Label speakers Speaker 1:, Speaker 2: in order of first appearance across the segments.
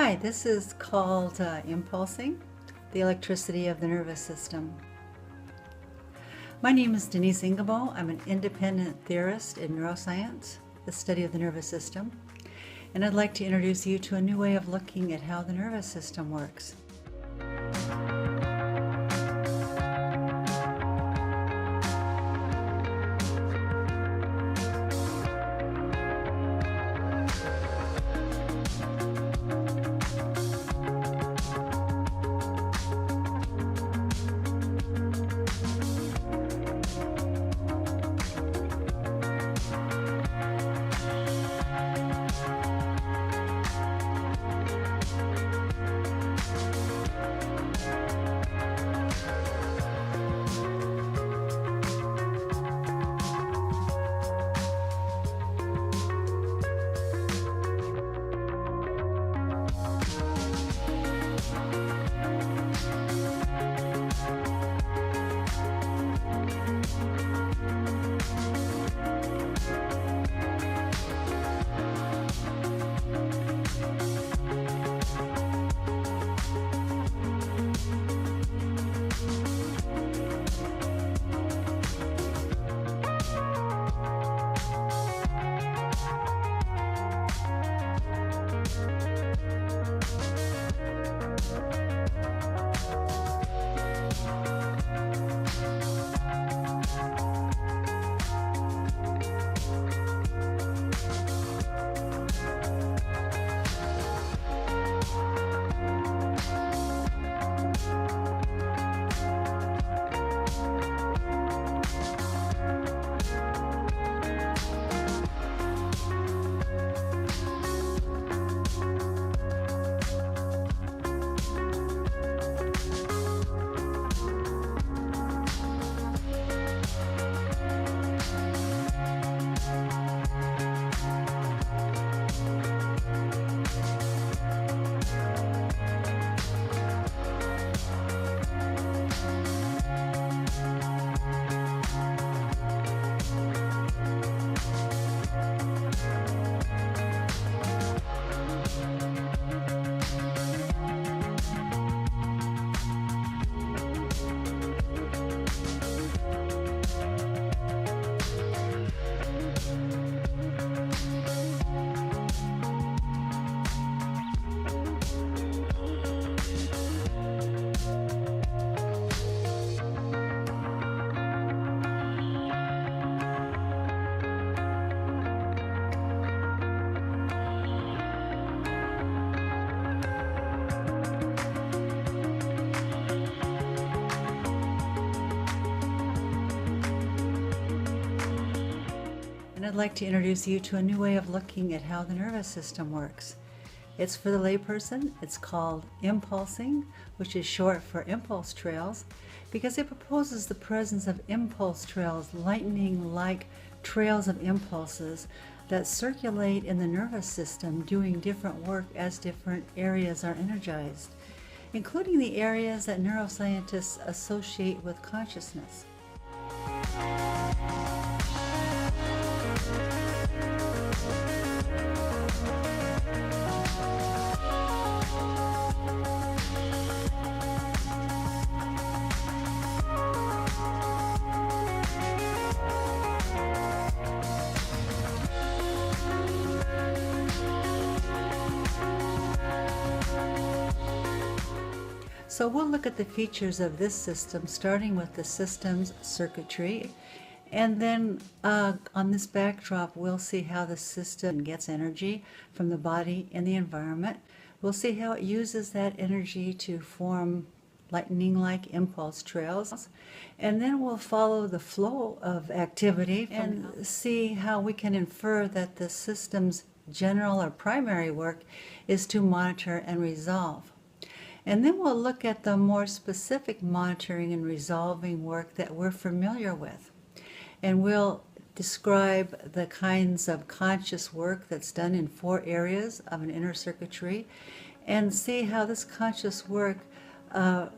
Speaker 1: Hi, this is called impulsing, the electricity of the nervous system. My name is Denise Ingebo. I'm an independent theorist in neuroscience, the study of the nervous system, and I'd like to introduce you to a new way of looking at how the nervous system works. And I'd like to introduce you to a new way of looking at how the nervous system works. It's for the layperson. It's called impulsing, which is short for impulse trails, because it proposes the presence of impulse trails, lightning-like trails of impulses that circulate in the nervous system, doing different work as different areas are energized, including the areas that neuroscientists associate with consciousness. So we'll look at the features of this system, starting with the system's circuitry. And then on this backdrop, we'll see how the system gets energy from the body and the environment. We'll see how it uses that energy to form lightning-like impulse trails. And then we'll follow the flow of activity and see how we can infer that the system's general or primary work is to monitor and resolve. And then we'll look at the more specific monitoring and resolving work that we're familiar with. And we'll describe the kinds of conscious work that's done in 4 areas of an inner circuitry and see how this conscious work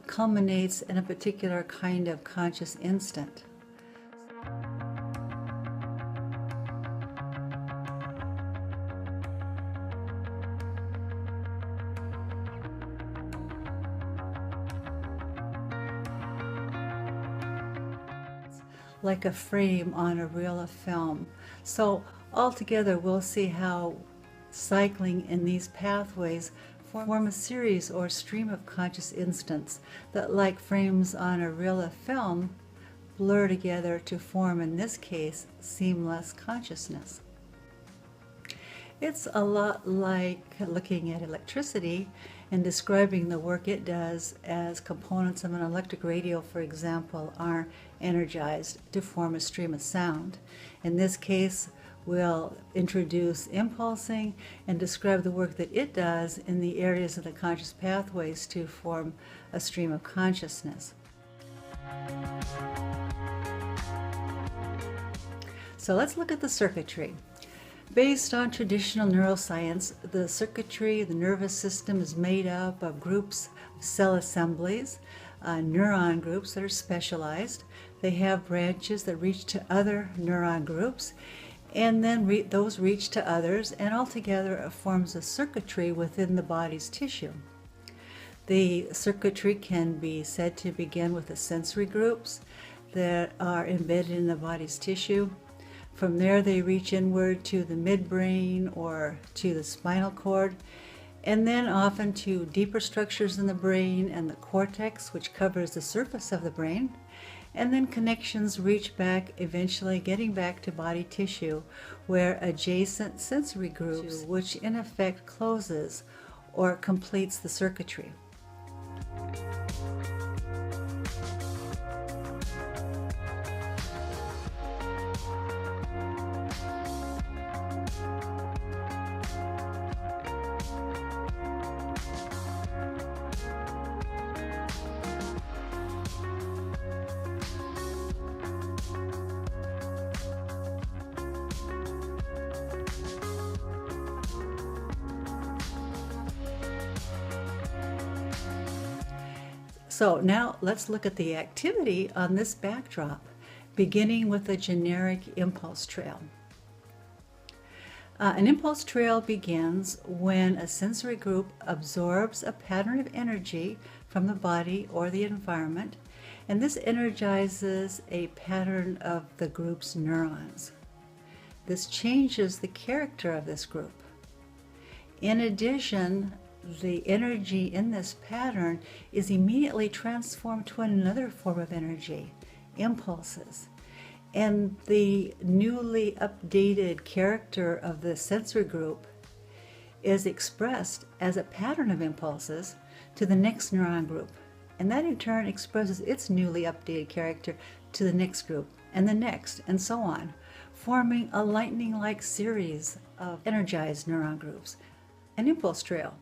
Speaker 1: culminates in a particular kind of conscious instant. like a frame on a reel of film. So altogether, we'll see how cycling in these pathways form a series or stream of conscious instants that, like frames on a reel of film, blur together to form, in this case, seamless consciousness. It's a lot like looking at electricity and describing the work it does as components of an electric radio, for example, are energized to form a stream of sound. In this case, we'll introduce impulsing and describe the work that it does in the areas of the conscious pathways to form a stream of consciousness. So let's look at the circuitry. Based on traditional neuroscience, the circuitry, the nervous system, is made up of groups of cell assemblies, neuron groups that are specialized. They have branches that reach to other neuron groups, and then those reach to others, and altogether it forms a circuitry within the body's tissue. The circuitry can be said to begin with the sensory groups that are embedded in the body's tissue. From there, they reach inward to the midbrain or to the spinal cord, and then often to deeper structures in the brain and the cortex, which covers the surface of the brain. And then connections reach back, eventually getting back to body tissue, where adjacent sensory groups, which in effect closes or completes the circuitry. So now let's look at the activity on this backdrop, beginning with a generic impulse trail. An impulse trail begins when a sensory group absorbs a pattern of energy from the body or the environment, and this energizes a pattern of the group's neurons. This changes the character of this group. In addition, the energy in this pattern is immediately transformed to another form of energy, impulses. And the newly updated character of the sensory group is expressed as a pattern of impulses to the next neuron group. And that in turn expresses its newly updated character to the next group, and the next, and so on, forming a lightning-like series of energized neuron groups, an impulse trail.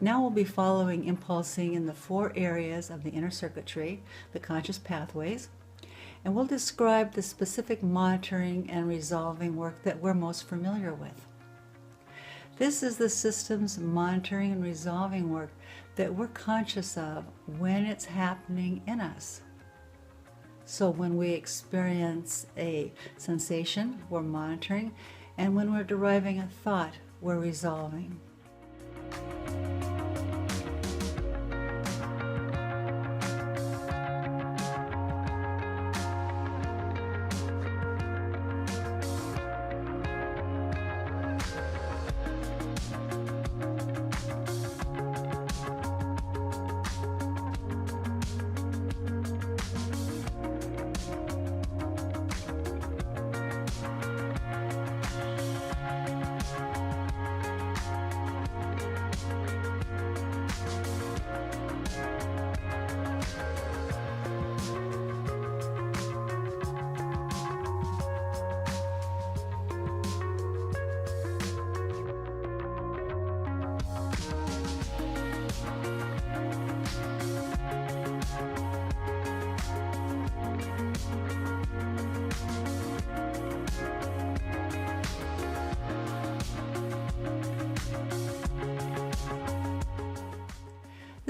Speaker 1: Now we'll be following impulsing in the 4 areas of the inner circuitry, the conscious pathways, and we'll describe the specific monitoring and resolving work that we're most familiar with. This is the system's monitoring and resolving work that we're conscious of when it's happening in us. So when we experience a sensation, we're monitoring, and when we're deriving a thought, we're resolving.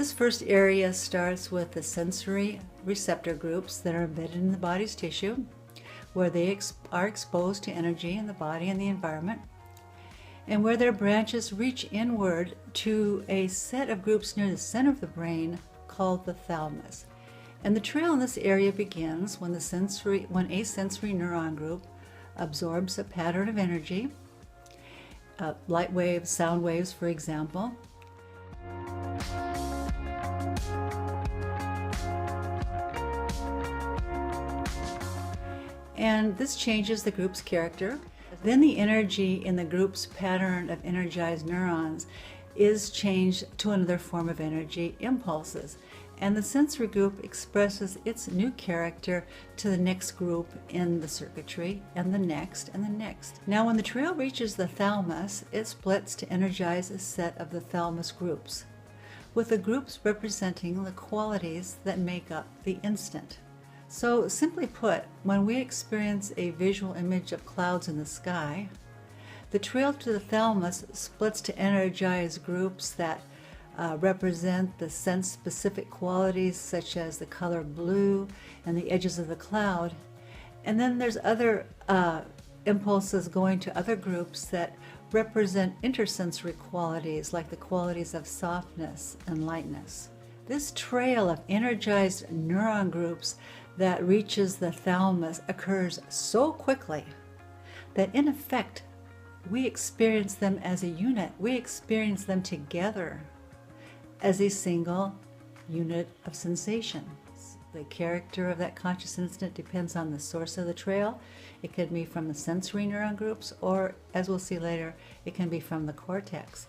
Speaker 1: This first area starts with the sensory receptor groups that are embedded in the body's tissue, where they are exposed to energy in the body and the environment, and where their branches reach inward to a set of groups near the center of the brain called the thalamus. And the trail in this area begins when a sensory neuron group absorbs a pattern of energy, light waves, sound waves, for example. And this changes the group's character. Then the energy in the group's pattern of energized neurons is changed to another form of energy, impulses. And the sensory group expresses its new character to the next group in the circuitry, and the next, and the next. Now when the trail reaches the thalamus, it splits to energize a set of the thalamus groups, with the groups representing the qualities that make up the instant. So simply put, when we experience a visual image of clouds in the sky, the trail to the thalamus splits to energize groups that represent the sense-specific qualities such as the color blue and the edges of the cloud. And then there's other impulses going to other groups that represent intersensory qualities like the qualities of softness and lightness. This trail of energized neuron groups that reaches the thalamus occurs so quickly that in effect we experience them as a unit. We experience them together as a single unit of sensation. The character of that conscious instant depends on the source of the trail. It could be from the sensory neuron groups, or as we'll see later, it can be from the cortex.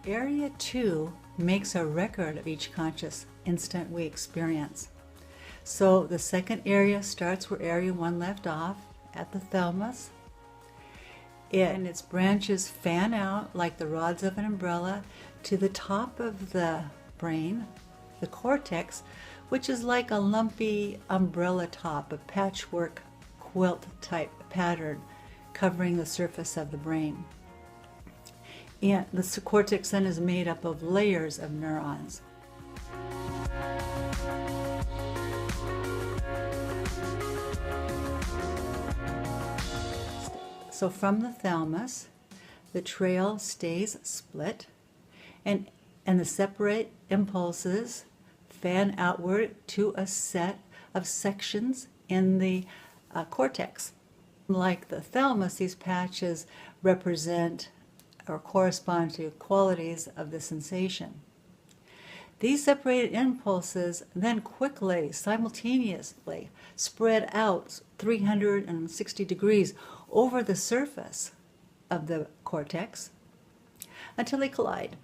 Speaker 1: Area 2 makes a record of each conscious instant we experience. So the second area starts where Area 1 left off, at the thalamus. And its branches fan out like the rods of an umbrella to the top of the brain, the cortex, which is like a lumpy umbrella top, a patchwork quilt type pattern covering the surface of the brain. And the cortex then is made up of layers of neurons. So from the thalamus, the trail stays split, and the separate impulses fan outward to a set of sections in the cortex. Like the thalamus, these patches represent or correspond to qualities of the sensation. These separated impulses then quickly, simultaneously, spread out 360 degrees over the surface of the cortex until they collide.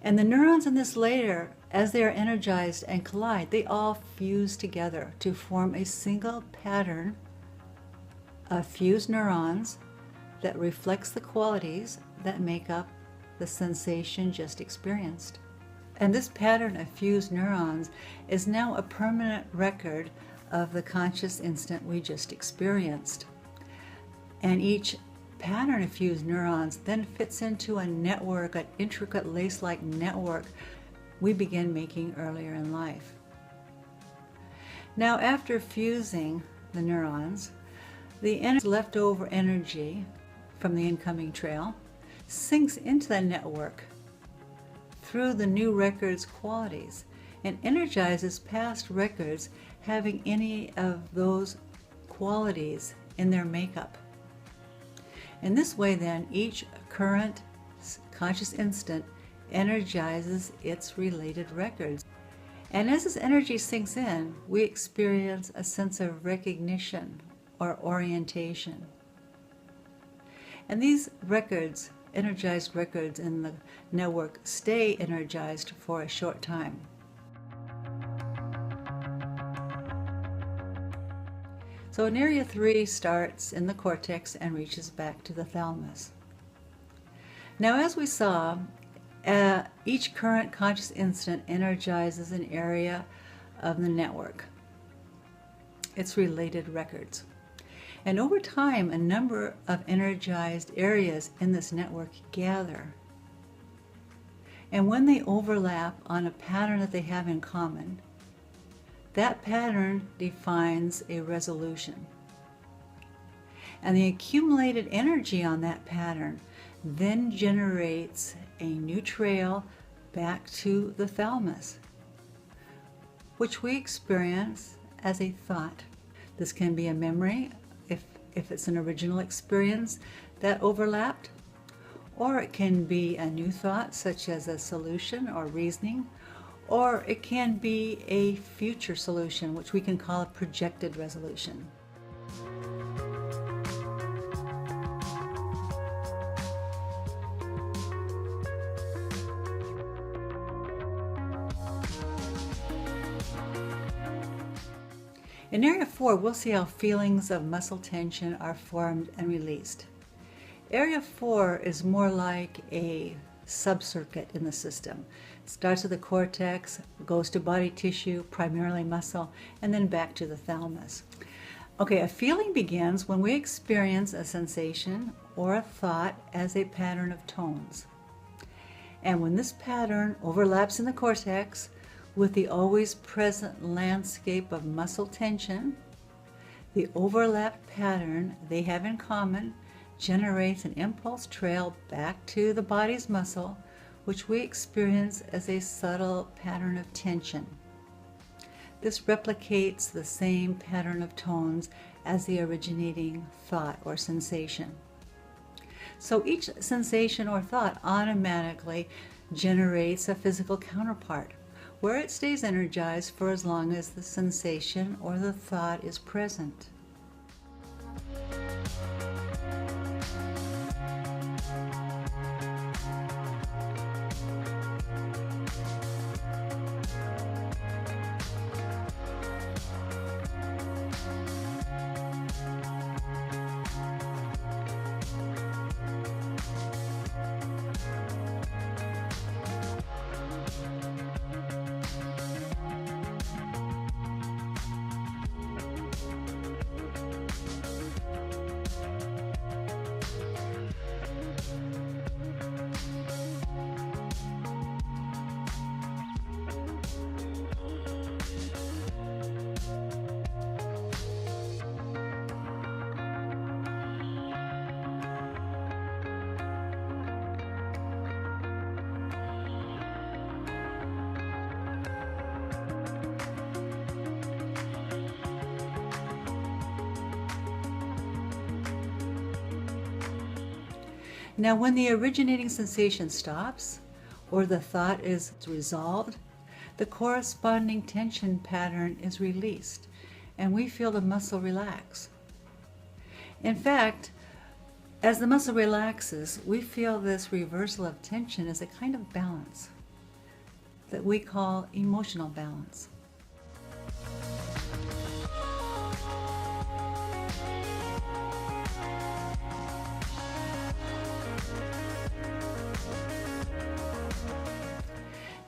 Speaker 1: And the neurons in this layer, as they are energized and collide, they all fuse together to form a single pattern of fused neurons that reflects the qualities that make up the sensation just experienced. And this pattern of fused neurons is now a permanent record of the conscious instant we just experienced. And each pattern of fused neurons then fits into a network, an intricate lace-like network we begin making earlier in life. Now, after fusing the neurons, the leftover energy from the incoming trail sinks into the network through the new record's qualities and energizes past records having any of those qualities in their makeup. In this way then, each current conscious instant energizes its related records. And as this energy sinks in, we experience a sense of recognition or orientation. And these records, energized records in the network, stay energized for a short time. So in Area 3 starts in the cortex and reaches back to the thalamus. Now, as we saw, each current conscious instant energizes an area of the network. its related records. And over time, a number of energized areas in this network gather. And when they overlap on a pattern that they have in common, that pattern defines a resolution. And the accumulated energy on that pattern then generates a new trail back to the thalamus, which we experience as a thought. This can be a memory, if it's an original experience that overlapped, or it can be a new thought, such as a solution or reasoning, or it can be a future solution, which we can call a projected resolution. In Area 4, we'll see how feelings of muscle tension are formed and released. Area 4 is more like a subcircuit in the system. It starts at the cortex, goes to body tissue, primarily muscle, and then back to the thalamus. Okay, a feeling begins when we experience a sensation or a thought as a pattern of tones. And when this pattern overlaps in the cortex with the always present landscape of muscle tension, the overlapped pattern they have in common generates an impulse trail back to the body's muscle, which we experience as a subtle pattern of tension. This replicates the same pattern of tones as the originating thought or sensation. So each sensation or thought automatically generates a physical counterpart, where it stays energized for as long as the sensation or the thought is present. Now, when the originating sensation stops, or the thought is resolved, the corresponding tension pattern is released, and we feel the muscle relax. In fact, as the muscle relaxes, we feel this reversal of tension as a kind of balance that we call emotional balance.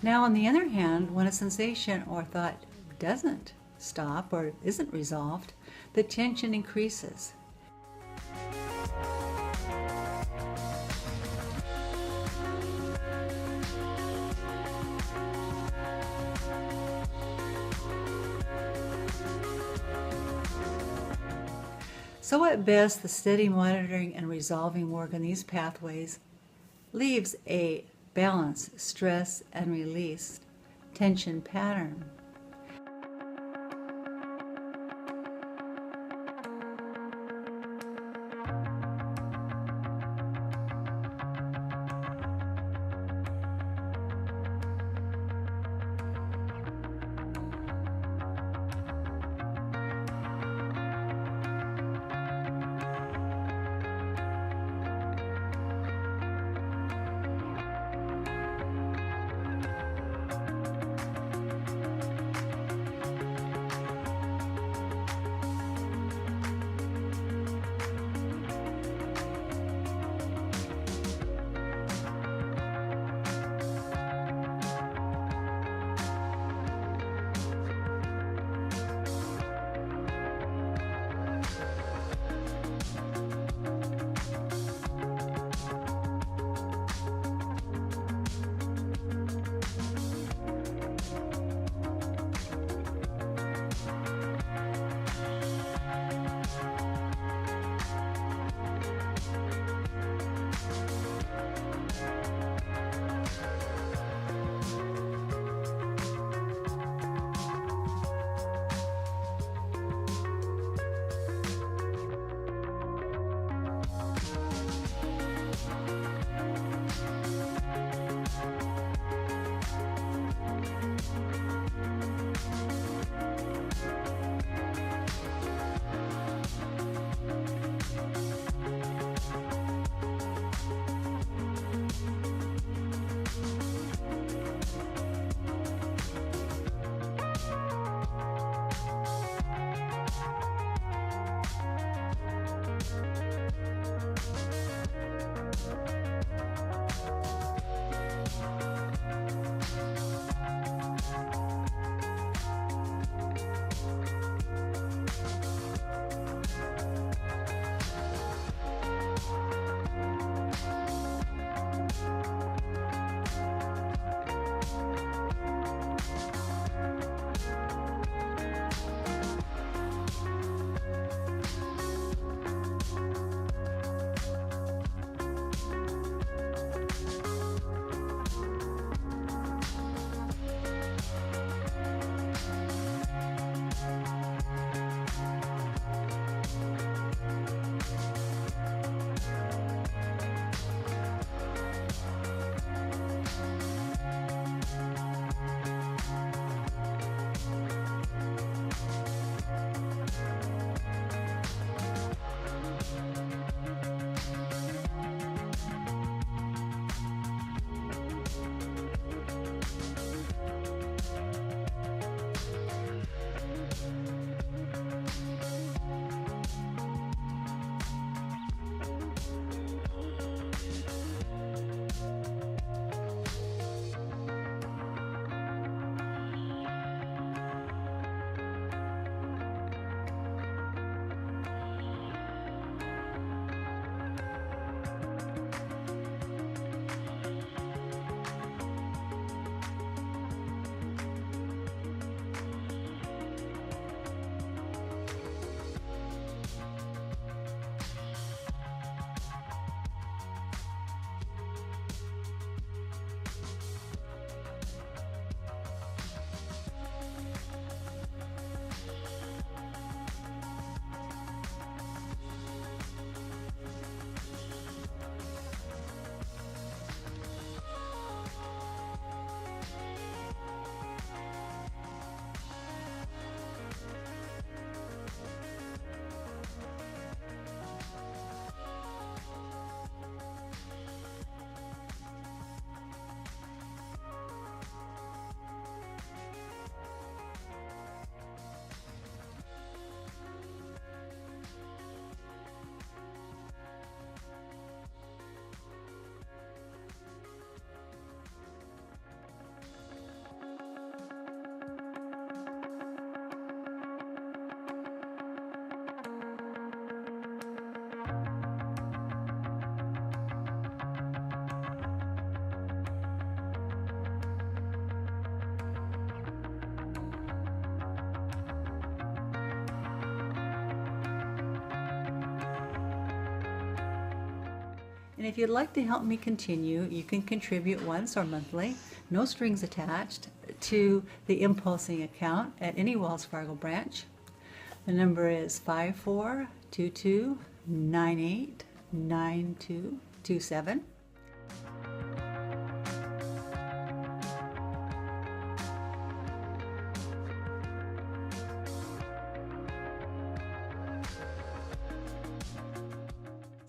Speaker 1: Now, on the other hand, when a sensation or thought doesn't stop or isn't resolved, the tension increases. So at best, the steady monitoring and resolving work in these pathways leaves a balance, stress, and release tension pattern. And if you'd like to help me continue, you can contribute once or monthly, no strings attached, to the Impulsing account at any Wells Fargo branch. The number is 5422989227.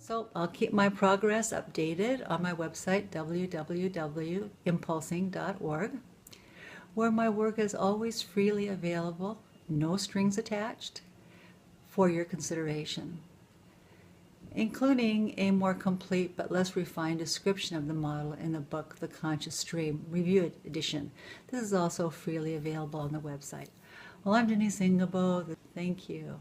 Speaker 1: So I'll keep my progress updated on my website, www.impulsing.org, where my work is always freely available, no strings attached, for your consideration, including a more complete but less refined description of the model in the book, The Conscious Stream Review Edition. This is also freely available on the website. Well, I'm Denise Ingabo. Thank you.